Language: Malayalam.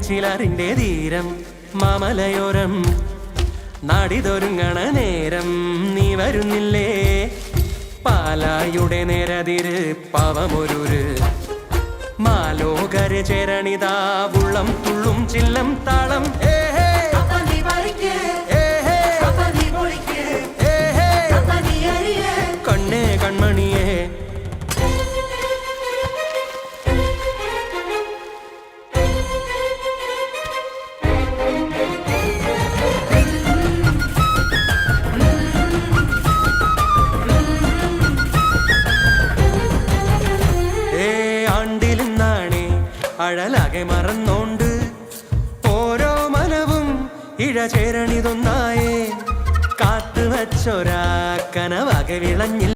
ചിലറിന്റെ തീരം മാമലയോരം നാടിതൊരുങ്ങണ നേരം നീ വരുന്നില്ലേ പാലായുടെ നേരതിര് പവമൊരുര് മാലോകര് ചേരണിതാ ഉള്ളം തുള്ളും ചില്ലം താളം കണ്ണേ കൺമണിയേ അഴലാകെ മറന്നോണ്ട് ഓരോ മനവും ഇഴചേരണിതൊന്നായേ കാത്തുവച്ചൊരാ കനവകെ വിളഞ്ഞില്ല